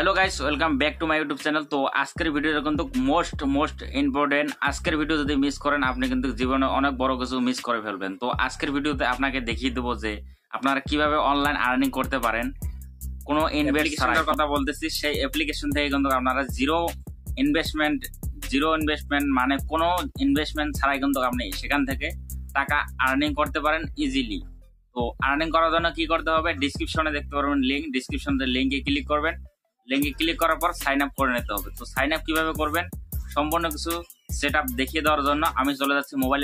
Hello guys, welcome back to my YouTube channel. তো আজকের ভিডিওটা কিন্তু মোস্ট ইম্পর্টেন্ট। আজকের ভিডিও যদি মিস করেন আপনি কিন্তু জীবনে অনেক বড় কিছু মিস করে ফেলবেন। তো আজকের ভিডিওতে আপনাকে দেখিয়ে দেবো যে আপনারা কিভাবে অনলাইন আর্নিং করতে পারেন কোনো ইনভেস্টমেন্টের কথা বলতেছি। সেই অ্যাপ্লিকেশন থেকে কিন্তু আপনারা জিরো ইনভেস্টমেন্ট মানে কোনো ইনভেস্টমেন্ট ছাড়াই কিন্তু আপনি সেখান থেকে টাকা আর্নিং করতে পারেন ইজিলি। তো আর্নিং করার জন্য কি করতে হবে, ডিসক্রিপশনে দেখতে পারবেন লিঙ্ক, ডিসক্রিপশনে লিঙ্কে ক্লিক করবেন। লিঙ্কে ক্লিক করার পর সাইন আপ করে নিতে হবে। তো সাইন আপ কিভাবে করবেন সম্পূর্ণ কিছু সেট আপ দেখিয়ে দেওয়ার জন্য আমি চলে যাচ্ছি মোবাইল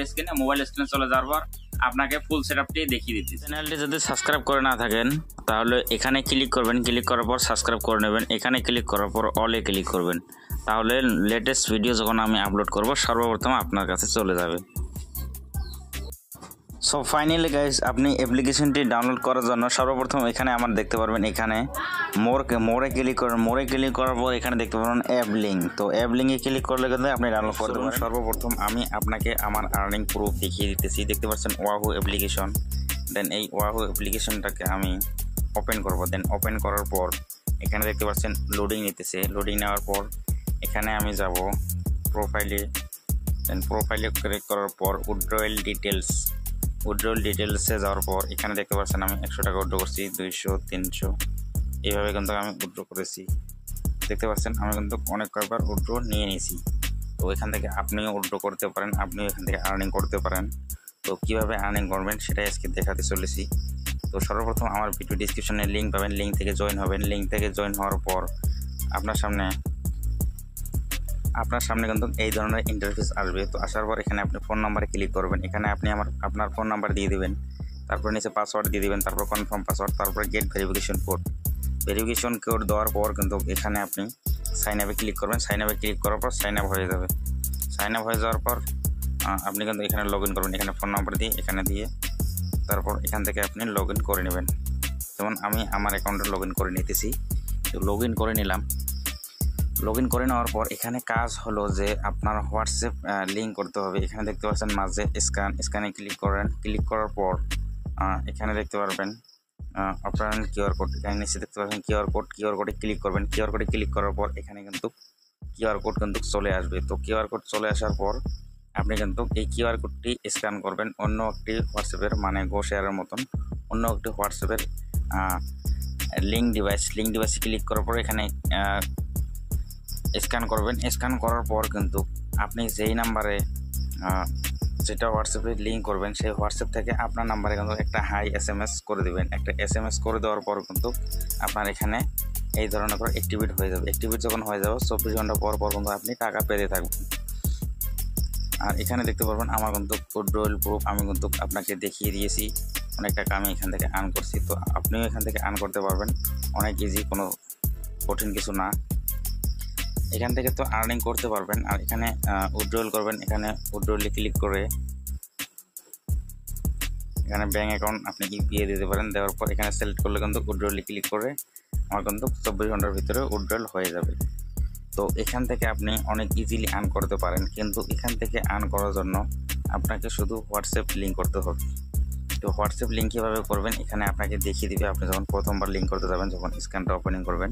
স্ক্রিনে চলে যাওয়ার পর আপনাকে ফুল সেট আপটি দেখিয়ে দিচ্ছি। চ্যানেলটি যদি সাবস্ক্রাইব করে না থাকেন তাহলে এখানে ক্লিক করবেন, ক্লিক করার পর সাবস্ক্রাইব করে নেবেন। এখানে ক্লিক করার পর অলে ক্লিক করবেন, তাহলে লেটেস্ট ভিডিও যখন আমি আপলোড করব সর্বপ্রথম আপনার কাছে চলে যাবে। সো ফাইনালি গাইস, আপনি অ্যাপ্লিকেশনটি ডাউনলোড করার জন্য সর্বপ্রথম এখানে আমার দেখতে পারবেন এখানে মোরে ক্লিক করেন। মোরে ক্লিক করার পর এখানে দেখতে পারবেন অ্যাপ লিঙ্ক। তো অ্যাপ লিঙ্কে ক্লিক করলে কিন্তু আপনি ডাউনলোড করতে পারবেন। সর্বপ্রথম আমি আপনাকে আমার আর্নিং প্রুফ দেখিয়ে দিতেছি। দেখতে পাচ্ছেন ওয়াহু অ্যাপ্লিকেশন। দেন এই ওয়াহু অ্যাপ্লিকেশনটাকে আমি ওপেন করব। দেন ওপেন করার পর এখানে দেখতে পাচ্ছেন লোডিং নিতেছে। লোডিং নেওয়ার পর এখানে আমি যাব প্রোফাইলে। দেন প্রোফাইলে ক্লিক করার পর উইথড্রয়াল ডিটেলসে যাওয়ার পর এখানে দেখতে পাচ্ছেন আমি 100 টাকা উইথড্র করছি, 200, 300 এইভাবে কিন্তু আমি উইথড্র করেছি। দেখতে পাচ্ছেন আমি কিন্তু অনেক কয়েকবার উইথড্র নিয়ে নিয়েছি। তো এখান থেকে আপনিও উইথড্র করতে পারেন, আপনিও এখান থেকে আর্নিং করতে পারেন। তো কীভাবে আর্নিং করবেন সেটাই আজকে দেখাতে চলেছি। তো সর্বপ্রথম আমার ভিডিও ডিসক্রিপশনে লিঙ্ক পাবেন, লিঙ্ক থেকে জয়েন হবেন। লিঙ্ক থেকে জয়েন হওয়ার পর আপনার সামনে কিন্তু এই ধরনের ইন্টারফেস আসবে। তো আসার পর এখানে আপনি ফোন নাম্বারে ক্লিক করবেন। এখানে আপনি আপনার ফোন নাম্বার দিয়ে দেবেন, তারপর নিচে পাসওয়ার্ড দিয়ে দেবেন, তারপর কনফার্ম পাসওয়ার্ড, তারপর গেট ভেরিফিকেশন কোড দেওয়ার পর কিন্তু এখানে আপনি সাইন আপে ক্লিক করবেন। সাইন আপে ক্লিক করার পর সাইন আপ হয়ে যাবে। সাইন আপ হয়ে যাওয়ার পর আপনি কিন্তু এখানে লগ ইন করবেন। এখানে ফোন নাম্বার দিয়ে এখানে দিয়ে তারপর এখান থেকে আপনি লগ ইন করে নেবেন। যেমন আমি আমার অ্যাকাউন্টে লগ ইন করে নিতেছি। তো লগ ইন করে নিলাম। লগ ইন করে নেওয়ার পর এখানে কাজ হলো যে আপনার হোয়াটসঅ্যাপ লিঙ্ক করতে হবে। এখানে দেখতে পাচ্ছেন মাঝে স্ক্যানে ক্লিক করেন। ক্লিক করার পর এখানে দেখতে পারবেন আপনার কিউআর কোড। এখানে নিচে দেখতে পাচ্ছেন কিউআর কোডে ক্লিক করবেন। কিউআর কোডে ক্লিক করার পর এখানে কিন্তু কিউআর কোড কিন্তু চলে আসবে। তো কিউআর কোড চলে আসার পর আপনি কিন্তু এই কিউআর কোডটি স্ক্যান করবেন অন্য একটি হোয়াটসঅ্যাপের মানে গো শেয়ারের মতন অন্য একটি হোয়াটসঅ্যাপের লিঙ্ক ডিভাইসে ক্লিক করার পর এখানে স্ক্যান করবেন। স্ক্যান করার পর কিন্তু আপনি যেই নাম্বারে যেটা হোয়াটসঅ্যাপে লিঙ্ক করবেন সেই হোয়াটসঅ্যাপ থেকে আপনার নাম্বারে কিন্তু একটা হাই SMS করে দেবেন। একটা SMS করে দেওয়ার পর কিন্তু আপনার এখানে এই ধরনের করে অ্যাক্টিভেট হয়ে যাবে। অ্যাক্টিভেট যখন হয়ে যাবে 24 ঘন্টা পর কিন্তু আপনি টাকা পেতে থাকবেন। আর এখানে দেখতে পারবেন আমার কিন্তু উইথড্রয়াল প্রুফ আমি কিন্তু আপনাকে দেখিয়ে দিয়েছি। অনেক টাকা আমি এখান থেকে আর্ন করছি। তো আপনিও এখান থেকে আর্ন করতে পারবেন, অনেক ইজি, কোনো কঠিন কিছু না। এখান থেকে তো আর্নিং করতে পারবেন। আর এখানে উইথড্রয়াল করবেন। এখানে উইথড্রয়ালে ক্লিক করে এখানে ব্যাঙ্ক অ্যাকাউন্ট আপনি ইউপিআই দিতে পারেন। দেওয়ার পর এখানে সিলেক্ট করলে কিন্তু উইথড্রয়ালে ক্লিক করে আমার কিন্তু 24 ঘন্টার ভিতরে উইথড্রয়াল হয়ে যাবে। তো এখান থেকে আপনি অনেক ইজিলি আর্ন করতে পারেন। কিন্তু এখান থেকে আর্ন করার জন্য আপনাকে শুধু হোয়াটসঅ্যাপ লিঙ্ক করতে হবে। তো হোয়াটসঅ্যাপ লিঙ্ক কীভাবে করবেন এখানে আপনাকে দেখিয়ে দিবে। আপনি যখন প্রথমবার লিঙ্ক করতে যাবেন, যখন স্ক্যানটা ওপেনিং করবেন